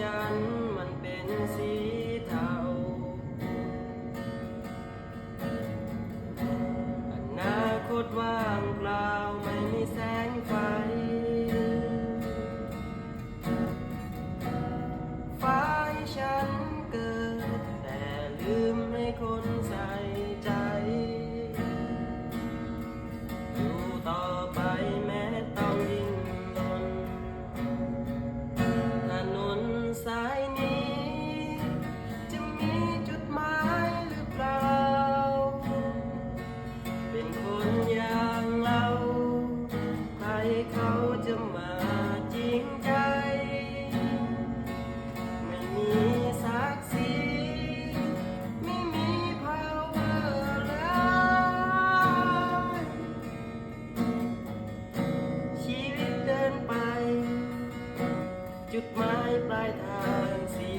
ฉันมันเป็นสีเทาอนาคตว่างเปล่าไม่มีแสงไฟฟ้าให้ฉันเกิดแต่ลืมให้คนใส่ใจอยู่ต่อไปแม้ต้องยิ่งรนถนนสายนี้จะมีจุดหมายหรือเปล่าเป็นคนอย่างเราใครเขาจะมาจริงใจไม่มีศักดิ์ศรีไม่มี power เลยชีวิตเดินไปจุดหมายปลายทางสี